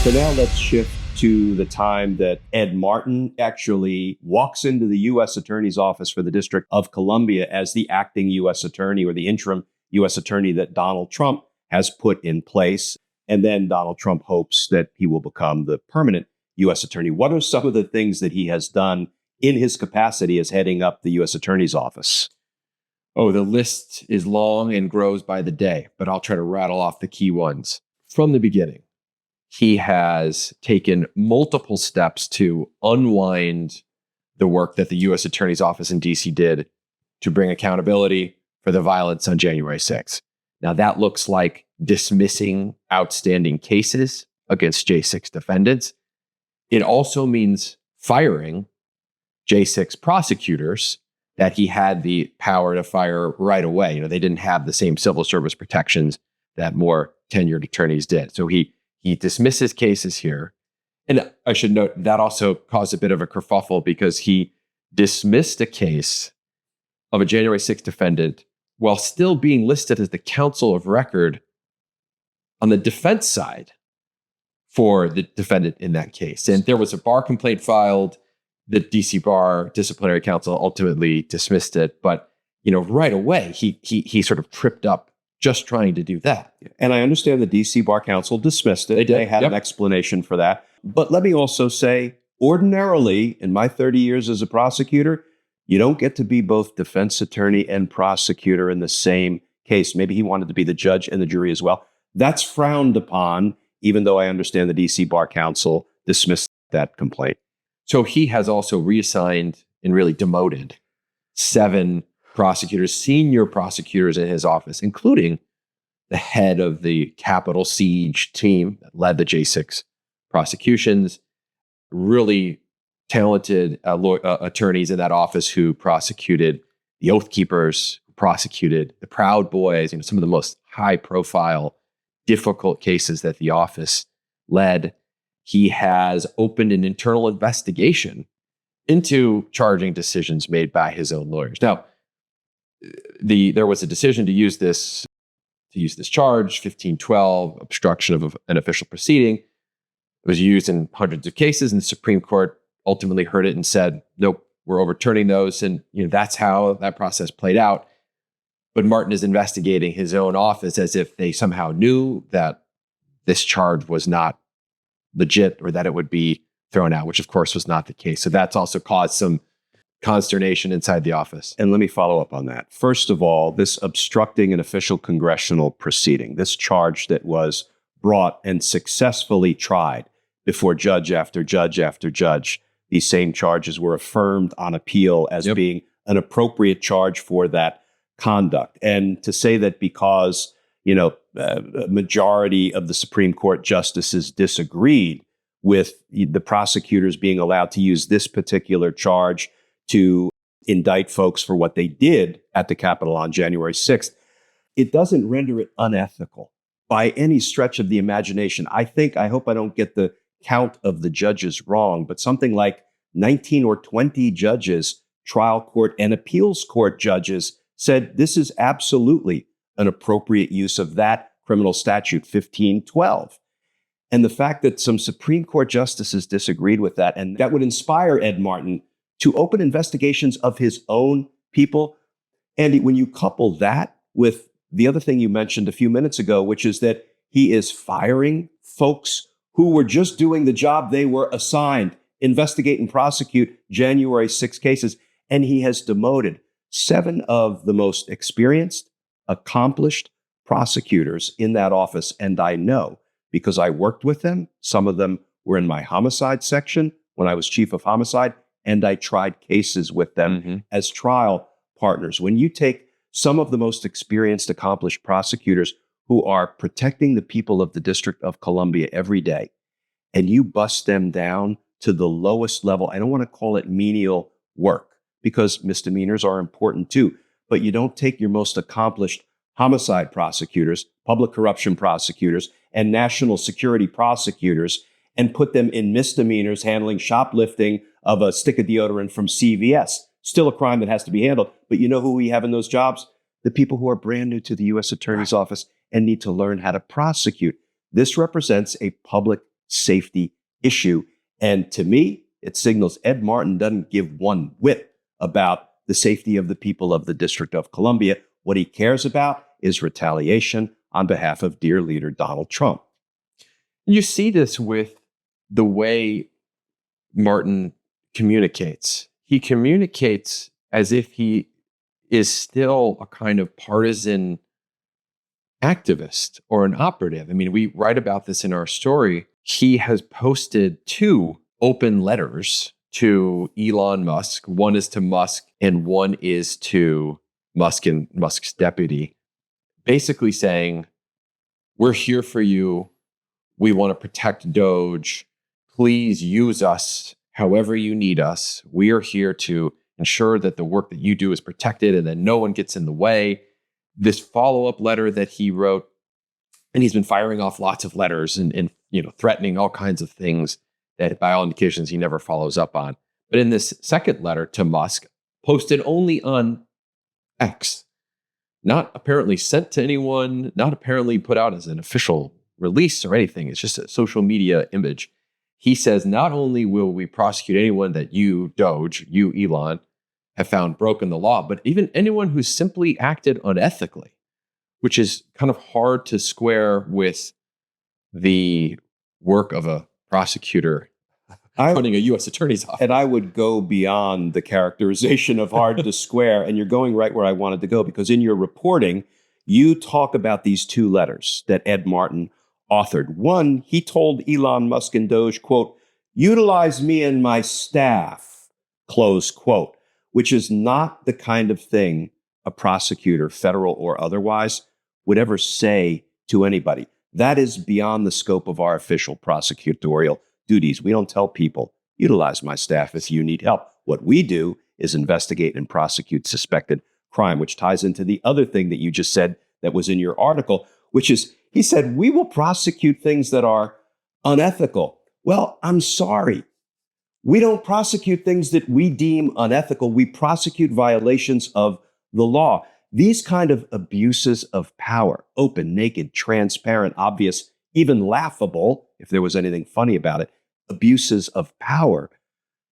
So now let's shift to the time that Ed Martin actually walks into the U.S. Attorney's Office for the District of Columbia as the acting U.S. Attorney, or the interim U.S. Attorney that Donald Trump has put in place. And then Donald Trump hopes that he will become the permanent U.S. Attorney. What are some of the things that he has done in his capacity as heading up the U.S. Attorney's Office? Oh, the list is long and grows by the day, but I'll try to rattle off the key ones. From the beginning, he has taken multiple steps to unwind the work that the U.S. Attorney's Office in D.C. did to bring accountability for the violence on January 6th. Now, that looks like dismissing outstanding cases against J6 defendants. It also means firing J6 prosecutors that he had the power to fire right away. They didn't have the same civil service protections that more tenured attorneys did. So he dismisses cases here. And I should note that also caused a bit of a kerfuffle because he dismissed a case of a January 6th defendant while still being listed as the counsel of record on the defense side for the defendant in that case. And there was a bar complaint filed. The DC Bar Disciplinary Council ultimately dismissed it. But, right away, he sort of tripped up just trying to do that. And I understand the D.C. Bar Council dismissed it. They did. They had an explanation for that. But let me also say, ordinarily, in my 30 years as a prosecutor, you don't get to be both defense attorney and prosecutor in the same case. Maybe he wanted to be the judge and the jury as well. That's frowned upon, even though I understand the D.C. Bar Council dismissed that complaint. So he has also reassigned and really demoted 7 prosecutors, senior prosecutors in his office, including the head of the Capitol Siege team that led the J6 prosecutions, really talented attorneys in that office who prosecuted the Oath Keepers, who prosecuted the Proud Boys, some of the most high-profile, difficult cases that the office led. He has opened an internal investigation into charging decisions made by his own lawyers. Now, there was a decision to use this charge, 1512, obstruction of an official proceeding. It was used in hundreds of cases, and the Supreme Court ultimately heard it and said, nope, we're overturning those. And that's how that process played out. But Martin is investigating his own office as if they somehow knew that this charge was not legit or that it would be thrown out, which of course was not the case. So that's also caused some consternation inside the office. And let me follow up on that. First of all, this obstructing an official congressional proceeding, this charge that was brought and successfully tried before judge after judge after judge, these same charges were affirmed on appeal as being an appropriate charge for that conduct. And to say that because, a majority of the Supreme Court justices disagreed with the prosecutors being allowed to use this particular charge to indict folks for what they did at the Capitol on January 6th, it doesn't render it unethical by any stretch of the imagination. I hope I don't get the count of the judges wrong, but something like 19 or 20 judges, trial court and appeals court judges, said this is absolutely an appropriate use of that criminal statute, 1512. And the fact that some Supreme Court justices disagreed with that, and that would inspire Ed Martin to open investigations of his own people. Andy, when you couple that with the other thing you mentioned a few minutes ago, which is that he is firing folks who were just doing the job they were assigned, investigate and prosecute January 6 cases, and he has demoted 7 of the most experienced, accomplished prosecutors in that office. And I know because I worked with them. Some of them were in my homicide section when I was chief of homicide, and I tried cases with them as trial partners. When you take some of the most experienced, accomplished prosecutors who are protecting the people of the District of Columbia every day, and you bust them down to the lowest level, I don't want to call it menial work because misdemeanors are important too, but you don't take your most accomplished homicide prosecutors, public corruption prosecutors, and national security prosecutors and put them in misdemeanors handling shoplifting of a stick of deodorant from CVS. Still a crime that has to be handled. But you know who we have in those jobs? The people who are brand new to the U.S. Attorney's Office and need to learn how to prosecute. This represents a public safety issue. And to me, it signals Ed Martin doesn't give one whit about the safety of the people of the District of Columbia. What he cares about is retaliation on behalf of dear leader Donald Trump. You see this with the way Martin communicates. He communicates as if he is still a kind of partisan activist or an operative. I mean, we write about this in our story. He has posted 2 open letters to Elon Musk. One is to Musk and one is to Musk and Musk's deputy, basically saying, we're here for you. We want to protect Doge. Please use us however you need us. We are here to ensure that the work that you do is protected and that no one gets in the way. This follow-up letter that he wrote, and he's been firing off lots of letters and threatening all kinds of things that by all indications he never follows up on. But in this second letter to Musk, posted only on X, not apparently sent to anyone, not apparently put out as an official release or anything. It's just a social media image. He says, not only will we prosecute anyone that you, Doge, you, Elon, have found broken the law, but even anyone who's simply acted unethically, which is kind of hard to square with the work of a prosecutor running a U.S. attorney's office. And I would go beyond the characterization of hard to square, and you're going right where I wanted to go, because in your reporting, you talk about these 2 letters that Ed Martin authored. One, he told Elon Musk and Doge, quote, utilize me and my staff, close quote, which is not the kind of thing a prosecutor, federal or otherwise, would ever say to anybody. That is beyond the scope of our official prosecutorial duties. We don't tell people, utilize my staff if you need help. What we do is investigate and prosecute suspected crime, which ties into the other thing that you just said that was in your article, which is, he said, we will prosecute things that are unethical. Well, I'm sorry. We don't prosecute things that we deem unethical. We prosecute violations of the law. These kind of abuses of power, open, naked, transparent, obvious, even laughable, if there was anything funny about it, abuses of power,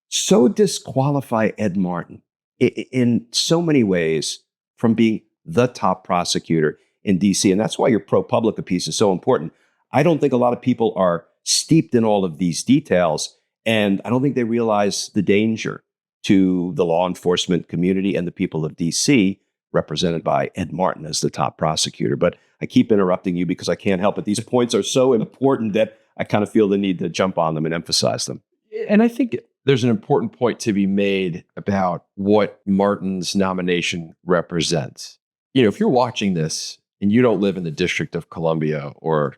so disqualify Ed Martin in so many ways from being the top prosecutor in D.C. And that's why your ProPublica piece is so important. I don't think a lot of people are steeped in all of these details, and I don't think they realize the danger to the law enforcement community and the people of D.C., represented by Ed Martin as the top prosecutor. But I keep interrupting you because I can't help it. These points are so important that I kind of feel the need to jump on them and emphasize them. And I think there's an important point to be made about what Martin's nomination represents. If you're watching this and you don't live in the District of Columbia or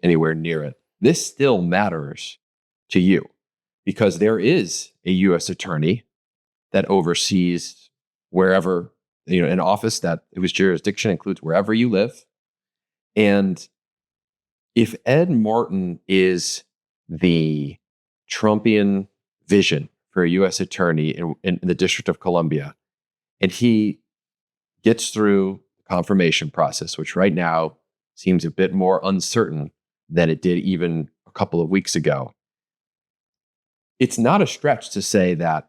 anywhere near it, this still matters to you because there is a U.S. attorney that oversees wherever, an office that whose jurisdiction includes wherever you live. And if Ed Martin is the Trumpian vision for a U.S. attorney in the District of Columbia, and he gets through the confirmation process, which right now seems a bit more uncertain than it did even a couple of weeks ago, it's not a stretch to say that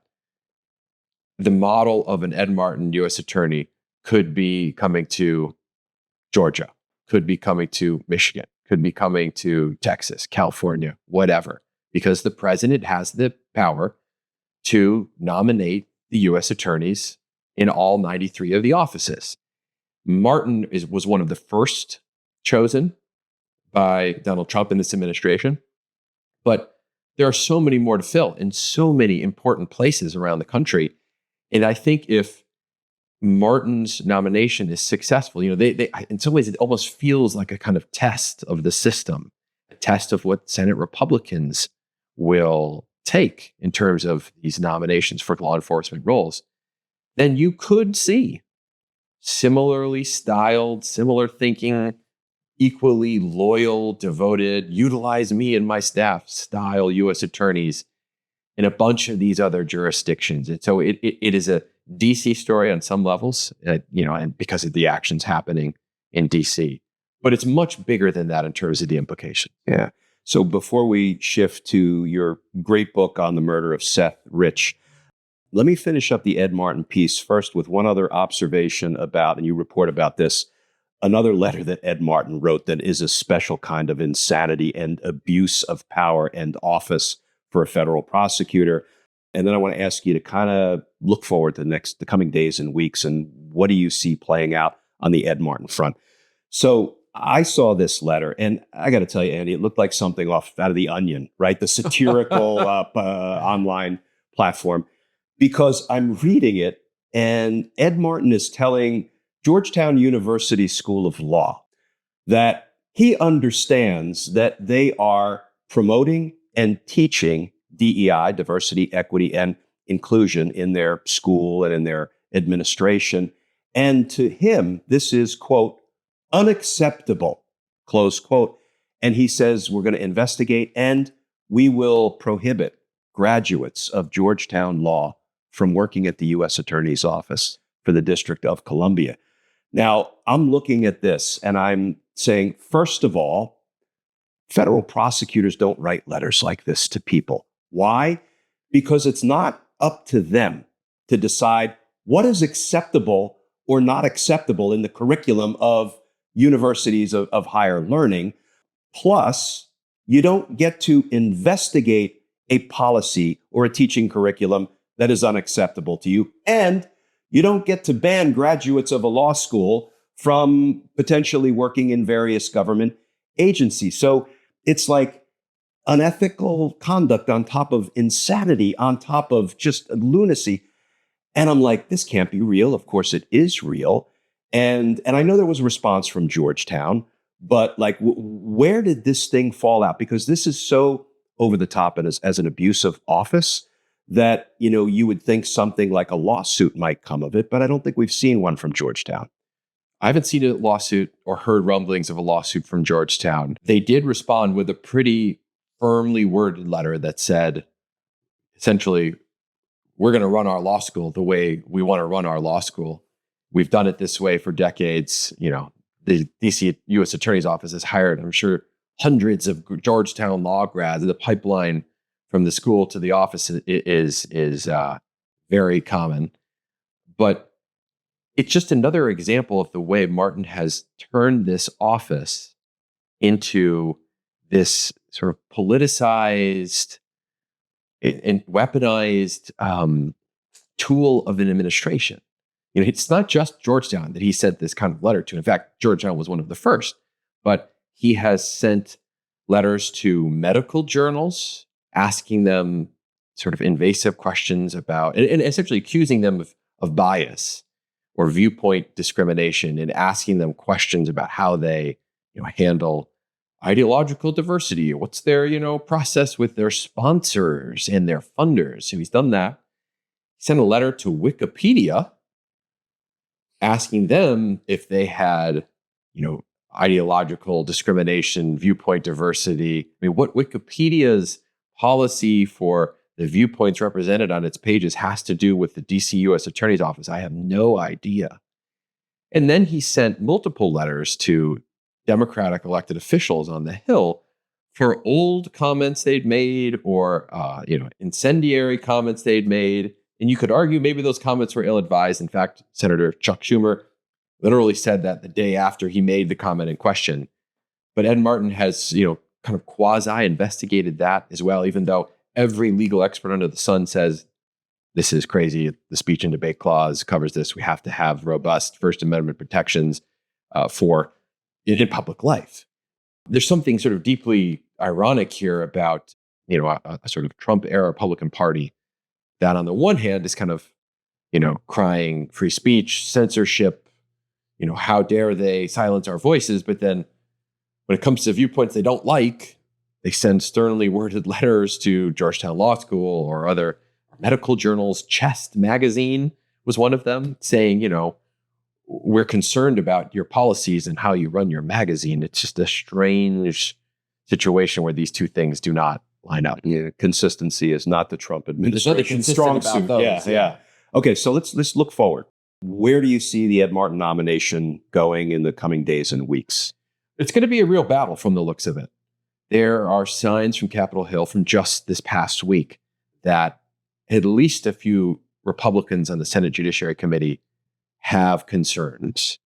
the model of an Ed Martin U.S. attorney could be coming to Georgia, could be coming to Michigan, could be coming to Texas, California, whatever, because the president has the power to nominate the U.S. attorneys in all 93 of the offices. Martin was one of the first chosen by Donald Trump in this administration, but there are so many more to fill in so many important places around the country. And I think if Martin's nomination is successful, they in some ways it almost feels like a kind of test of the system, a test of what Senate Republicans will take in terms of these nominations for law enforcement roles. Then you could see similarly styled, similar thinking, equally loyal, devoted, utilize me and my staff style U.S. attorneys in a bunch of these other jurisdictions. And so it is a DC story on some levels, and because of the actions happening in DC. But it's much bigger than that in terms of the implication. Yeah. So before we shift to your great book on the murder of Seth Rich, let me finish up the Ed Martin piece first with one other observation about, and you report about this, another letter that Ed Martin wrote that is a special kind of insanity and abuse of power and office for a federal prosecutor. And then I want to ask you to kind of look forward to the coming days and weeks, and what do you see playing out on the Ed Martin front? So I saw this letter, and I got to tell you, Andy, it looked like something out of The Onion, right? The satirical online platform, because I'm reading it, and Ed Martin is telling Georgetown University School of Law that he understands that they are promoting and teaching DEI, diversity, equity, and inclusion in their school and in their administration. And to him, this is, quote, unacceptable, close quote. And he says, we're going to investigate and we will prohibit graduates of Georgetown Law from working at the U.S. Attorney's Office for the District of Columbia. Now, I'm looking at this and I'm saying, first of all, federal prosecutors don't write letters like this to people. Why? Because it's not up to them to decide what is acceptable or not acceptable in the curriculum of universities of higher learning. Plus, you don't get to investigate a policy or a teaching curriculum that is unacceptable to you. And you don't get to ban graduates of a law school from potentially working in various government agencies. So it's like unethical conduct on top of insanity, on top of just lunacy. And I'm like, this can't be real. Of course it is real. And I know there was a response from Georgetown, but like, where did this thing fall out? Because this is so over the top and as an abuse of office that, you know, you would think something like a lawsuit might come of it, but I don't think we've seen one from Georgetown. I haven't seen a lawsuit or heard rumblings of a lawsuit from Georgetown. They did respond with a pretty firmly worded letter that said, essentially, we're going to run our law school the way we want to run our law school. We've done it this way for decades. You know, the DC U.S. Attorney's Office has hired, I'm sure, hundreds of Georgetown law grads. The pipeline from the school to the office is very common. But it's just another example of the way Martin has turned this office into this sort of politicized and weaponized tool of an administration. You know, it's not just Georgetown that he sent this kind of letter to. In fact, Georgetown was one of the first, but he has sent letters to medical journals asking them sort of invasive questions about, and essentially accusing them of bias or viewpoint discrimination, and asking them questions about how they, you know, handle ideological diversity. What's their, you know, process with their sponsors and their funders? So he's done that. He sent a letter to Wikipedia asking them if they had, you know, ideological discrimination, viewpoint diversity. I mean, what Wikipedia's policy for the viewpoints represented on its pages has to do with the DC U.S. Attorney's Office, I have no idea. And then he sent multiple letters to Democratic elected officials on the Hill for old comments they'd made or, incendiary comments they'd made. And you could argue maybe those comments were ill-advised. In fact, Senator Chuck Schumer literally said that the day after he made the comment in question. But Ed Martin has, you know, kind of quasi-investigated that as well, even though every legal expert under the sun says this is crazy. The speech and debate clause covers this. We have to have robust First Amendment protections for in public life. There's something sort of deeply ironic here about, you know, a sort of Trump-era Republican Party that on the one hand is kind of, you know, crying free speech, censorship, you know, how dare they silence our voices? But then when it comes to viewpoints they don't like, they send sternly worded letters to Georgetown Law School or other medical journals. Chest magazine was one of them, saying, you know, we're concerned about your policies and how you run your magazine. It's just a strange situation where these two things do not line up. Yeah, consistency is not the Trump administration's strong suit. Yeah. Okay, so let's look forward. Where do you see the Ed Martin nomination going in the coming days and weeks? It's going to be a real battle from the looks of it. There are signs from Capitol Hill from just this past week that at least a few Republicans on the Senate Judiciary Committee have concerns.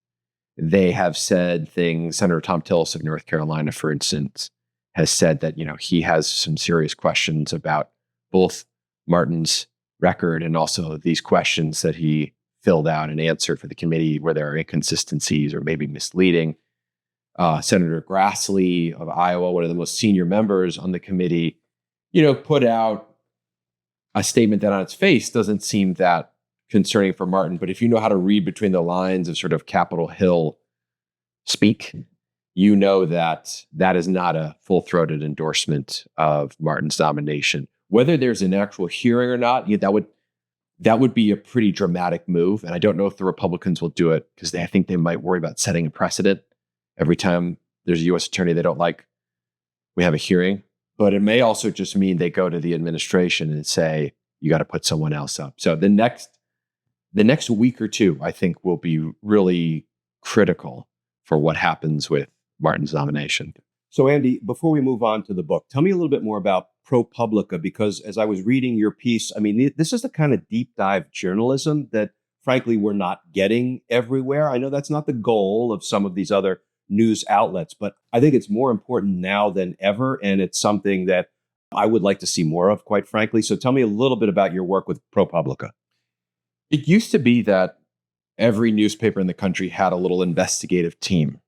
They have said things. Senator Tom Tillis of North Carolina, for instance, has said that, he has some serious questions about both Martin's record and also these questions that he filled out and answered for the committee where there are inconsistencies or maybe misleading. Senator Grassley of Iowa, one of the most senior members on the committee, put out a statement that on its face doesn't seem that concerning for Martin. But if you know how to read between the lines of sort of Capitol Hill speak, you know that that is not a full-throated endorsement of Martin's nomination. Whether there's an actual hearing or not, that would be a pretty dramatic move. And I don't know if the Republicans will do it because I think they might worry about setting a precedent. Every time there's a U.S. attorney they don't like, we have a hearing. But it may also just mean they go to the administration and say, you got to put someone else up. So the next week or two, I think, will be really critical for what happens with Martin's nomination. So, Andy, before we move on to the book, tell me a little bit more about ProPublica, because as I was reading your piece, I mean, this is the kind of deep dive journalism that, frankly, we're not getting everywhere. I know that's not the goal of some of these other news outlets, but I think it's more important now than ever. And it's something that I would like to see more of, quite frankly. So tell me a little bit about your work with ProPublica. It used to be that every newspaper in the country had a little investigative team.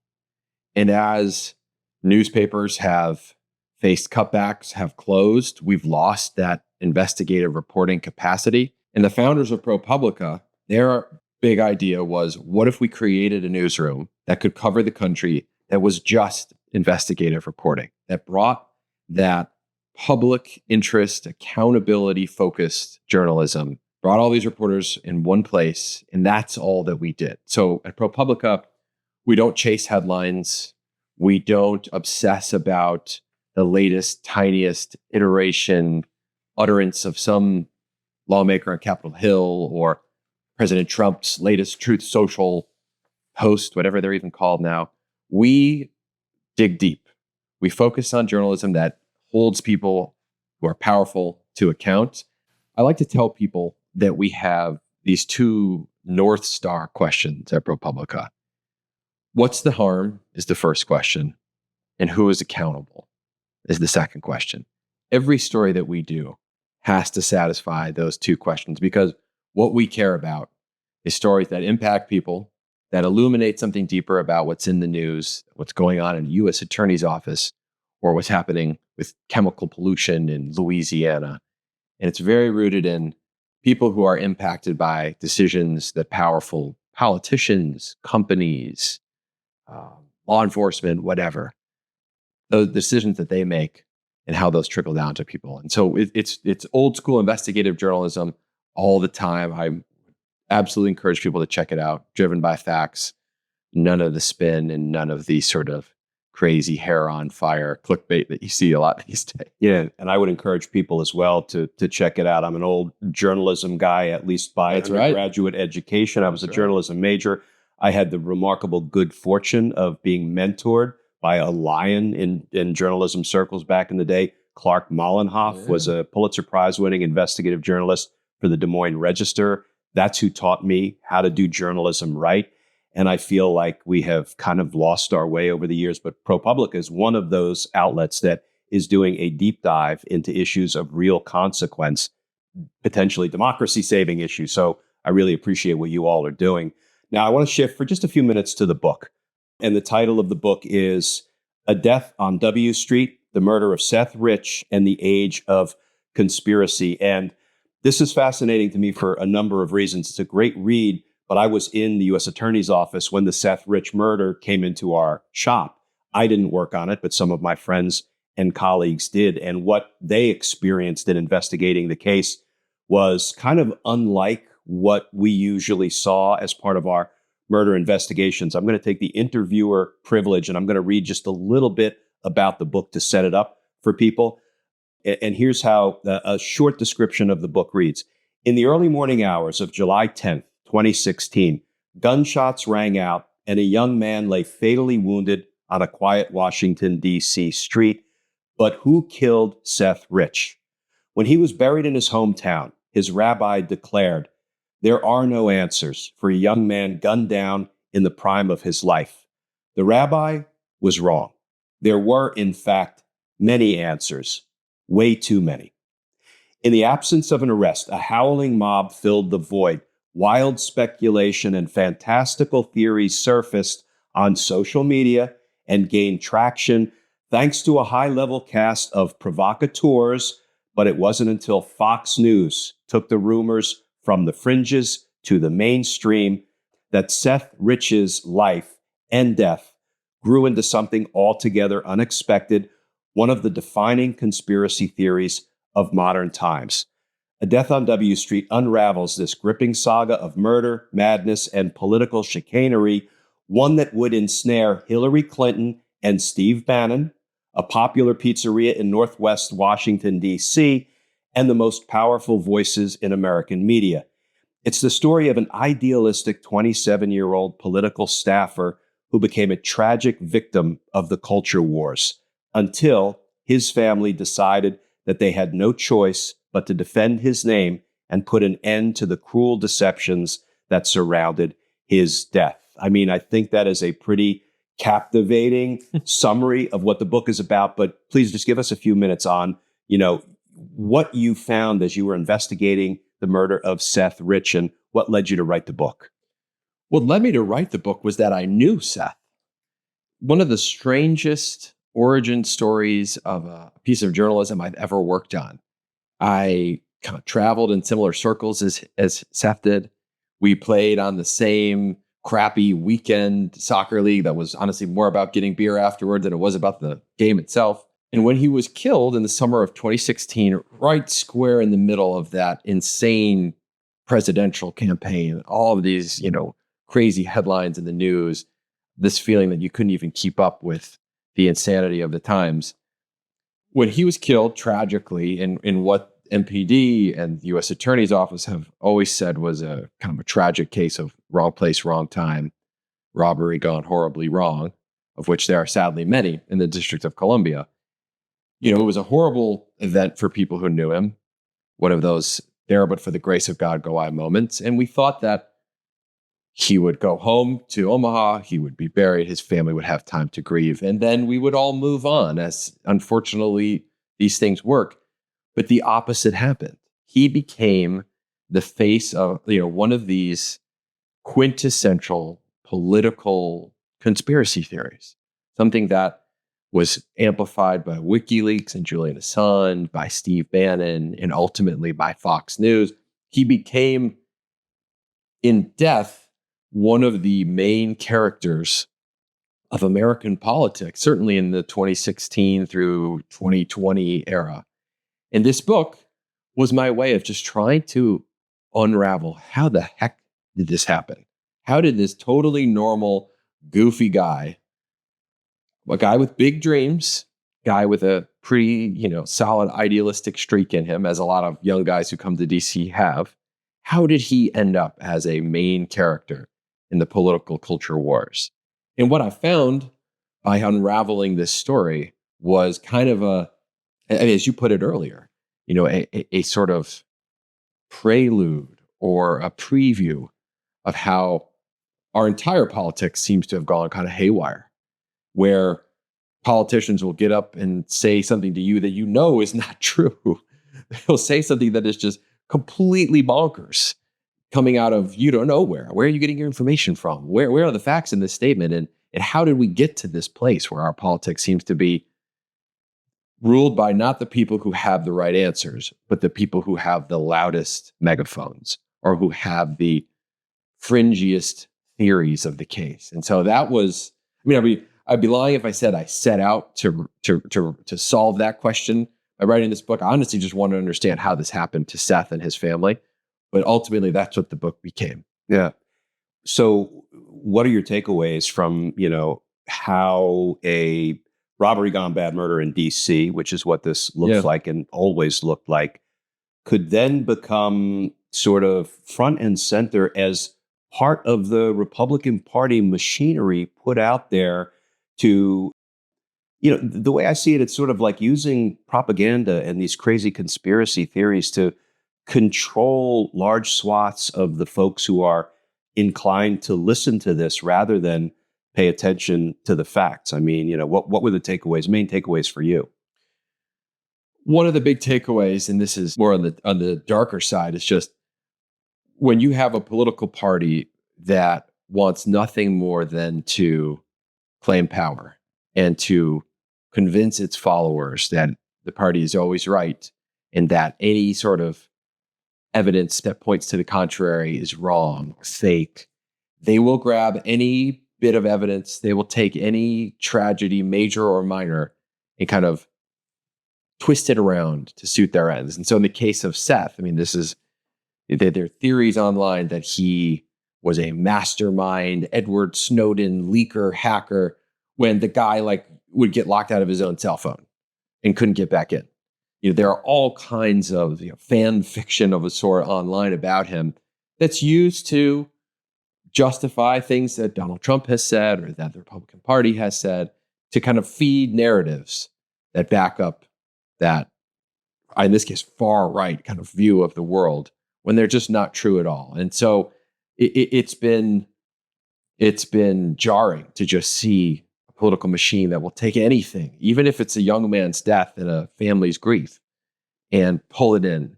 And as newspapers have faced cutbacks, have closed, we've lost that investigative reporting capacity. And the founders of ProPublica, their big idea was, what if we created a newsroom that could cover the country that was just investigative reporting, that brought that public interest, accountability focused journalism, brought all these reporters in one place, and that's all that we did. So at ProPublica, we don't chase headlines. We don't obsess about the latest, tiniest iteration, utterance of some lawmaker on Capitol Hill or President Trump's latest Truth Social post, whatever they're even called now. We dig deep. We focus on journalism that holds people who are powerful to account. I like to tell people that we have these two North Star questions at ProPublica. What's the harm is the first question, and who is accountable is the second question. Every story that we do has to satisfy those two questions, because what we care about is stories that impact people, that illuminate something deeper about what's in the news, what's going on in a U.S. Attorney's office, or what's happening with chemical pollution in Louisiana. And it's very rooted in people who are impacted by decisions that powerful politicians, companies, law enforcement, whatever, those decisions that they make and how those trickle down to people. And so it's old school investigative journalism all the time. I absolutely encourage people to check it out. Driven by facts, none of the spin and none of the sort of crazy hair on fire clickbait that you see a lot these days. Yeah, and I would encourage people as well to check it out. I'm an old journalism guy, at least by undergraduate education. I was a journalism major. I had the remarkable good fortune of being mentored by a lion in journalism circles back in the day. Clark Mollenhoff was a Pulitzer Prize-winning investigative journalist for the Des Moines Register. That's who taught me how to do journalism right. And I feel like we have kind of lost our way over the years. But ProPublica is one of those outlets that is doing a deep dive into issues of real consequence, potentially democracy-saving issues. So I really appreciate what you all are doing. Now, I want to shift for just a few minutes to the book. And the title of the book is A Death on W Street, The Murder of Seth Rich and the Age of Conspiracy. And this is fascinating to me for a number of reasons. It's a great read, but I was in the U.S. Attorney's office when the Seth Rich murder came into our shop. I didn't work on it, but some of my friends and colleagues did. And what they experienced in investigating the case was kind of unlike what we usually saw as part of our murder investigations. I'm going to take the interviewer privilege and I'm going to read just a little bit about the book to set it up for people. And here's how a short description of the book reads. In the early morning hours of July 10th, 2016, gunshots rang out and a young man lay fatally wounded on a quiet Washington, D.C. street. But who killed Seth Rich? When he was buried in his hometown, his rabbi declared, "There are no answers for a young man gunned down in the prime of his life." The rabbi was wrong. There were, in fact, many answers, way too many. In the absence of an arrest, a howling mob filled the void. Wild speculation and fantastical theories surfaced on social media and gained traction thanks to a high-level cast of provocateurs, but it wasn't until Fox News took the rumors from the fringes to the mainstream that Seth Rich's life and death grew into something altogether unexpected, one of the defining conspiracy theories of modern times. A Death on W Street unravels this gripping saga of murder, madness, and political chicanery, one that would ensnare Hillary Clinton and Steve Bannon, a popular pizzeria in Northwest Washington, D.C., and the most powerful voices in American media. It's the story of an idealistic 27-year-old political staffer who became a tragic victim of the culture wars until his family decided that they had no choice but to defend his name and put an end to the cruel deceptions that surrounded his death. I mean, I think that is a pretty captivating summary of what the book is about, but please just give us a few minutes on, what you found as you were investigating the murder of Seth Rich and what led you to write the book. What led me to write the book was that I knew Seth. One of the strangest origin stories of a piece of journalism I've ever worked on. I kind of traveled in similar circles as Seth did. We played on the same crappy weekend soccer league that was honestly more about getting beer afterward than it was about the game itself. And when he was killed in the summer of 2016, right square in the middle of that insane presidential campaign, all of these, crazy headlines in the news, this feeling that you couldn't even keep up with the insanity of the times. When he was killed tragically in what MPD and the U.S. Attorney's Office have always said was a kind of a tragic case of wrong place, wrong time, robbery gone horribly wrong, of which there are sadly many in the District of Columbia. It was a horrible event for people who knew him, one of those there but for the grace of God go I moments. And we thought that he would go home to Omaha, he would be buried, his family would have time to grieve, and then we would all move on, as unfortunately these things work. But the opposite happened. He became the face of, one of these quintessential political conspiracy theories, something that was amplified by WikiLeaks and Julian Assange, by Steve Bannon, and ultimately by Fox News. He became, in death, one of the main characters of American politics, certainly in the 2016 through 2020 era. And this book was my way of just trying to unravel how the heck did this happen? How did this totally normal, goofy guy, a guy with big dreams, guy with a pretty, solid idealistic streak in him, as a lot of young guys who come to DC have, how did he end up as a main character in the political culture wars? And what I found by unraveling this story was kind of as you put it earlier, a sort of prelude or a preview of how our entire politics seems to have gone kind of haywire, where politicians will get up and say something to you that is not true. They'll say something that is just completely bonkers, coming out of you don't know where. Where are you getting your information from? Where are the facts in this statement? And how did we get to this place where our politics seems to be ruled by not the people who have the right answers, but the people who have the loudest megaphones or who have the fringiest theories of the case? And so that was, I'd be lying if I said I set out to solve that question by writing this book. I honestly just wanted to understand how this happened to Seth and his family. But ultimately, that's what the book became. Yeah. So what are your takeaways from, how a robbery gone bad murder in DC, which is what this looks like and always looked like, could then become sort of front and center as part of the Republican Party machinery put out there to, The way I see it, it's sort of like using propaganda and these crazy conspiracy theories to control large swaths of the folks who are inclined to listen to this rather than pay attention to the facts. I mean, what were the main takeaways for you? One of the big takeaways, and this is more on the darker side, is just when you have a political party that wants nothing more than to claim power and to convince its followers that the party is always right and that any sort of evidence that points to the contrary is wrong, fake, they will grab any bit of evidence. They will take any tragedy, major or minor, and kind of twist it around to suit their ends. And so in the case of Seth, I mean, there are theories online that he was a mastermind, Edward Snowden leaker, hacker, when the guy would get locked out of his own cell phone and couldn't get back in. There are all kinds of fan fiction of a sort online about him that's used to justify things that Donald Trump has said or that the Republican Party has said, to kind of feed narratives that back up that, in this case, far right kind of view of the world when they're just not true at all. And so it's been jarring to just see a political machine that will take anything, even if it's a young man's death and a family's grief, and pull it in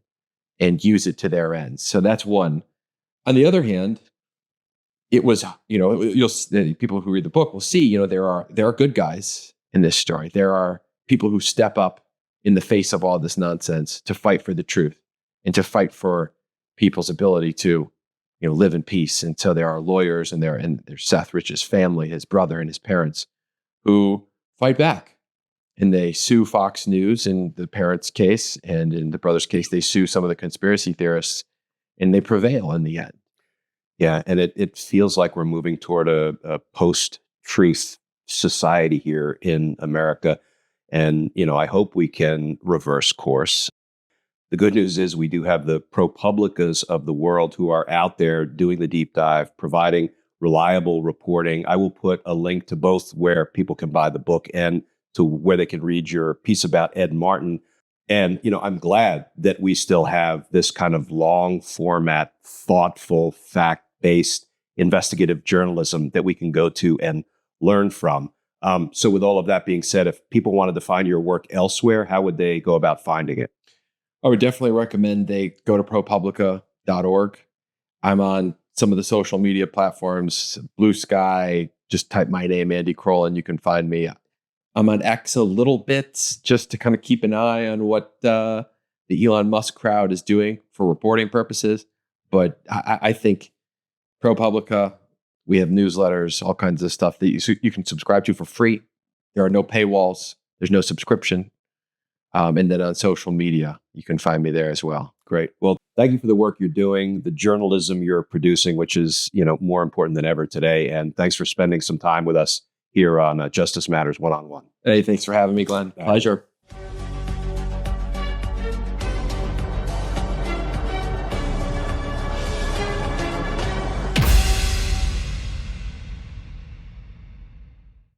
and use it to their ends. So that's one. On the other hand, it was, people who read the book will see, there are good guys in this story. There are people who step up in the face of all this nonsense to fight for the truth and to fight for people's ability to, live in peace. And so there are lawyers and there's Seth Rich's family, his brother and his parents, who fight back. And they sue Fox News in the parents' case. And in the brother's case, they sue some of the conspiracy theorists, and they prevail in the end. Yeah, and it feels like we're moving toward a post-truth society here in America. And, I hope we can reverse course. The good news is we do have the ProPublicas of the world who are out there doing the deep dive, providing reliable reporting. I will put a link to both where people can buy the book and to where they can read your piece about Ed Martin. And, I'm glad that we still have this kind of long format, thoughtful, fact-based investigative journalism that we can go to and learn from. So with all of that being said, if people wanted to find your work elsewhere, how would they go about finding it? I would definitely recommend they go to ProPublica.org. I'm on some of the social media platforms, Blue Sky, just type my name, Andy Kroll, and you can find me. I'm on X a little bit just to kind of keep an eye on what the Elon Musk crowd is doing for reporting purposes. But I think ProPublica, we have newsletters, all kinds of stuff that you can subscribe to for free. There are no paywalls. There's no subscription. And then on social media, you can find me there as well. Great. Well, thank you for the work you're doing, the journalism you're producing, which is, more important than ever today. And thanks for spending some time with us here on Justice Matters One-on-One. Hey, thanks for having me, Glenn. Pleasure.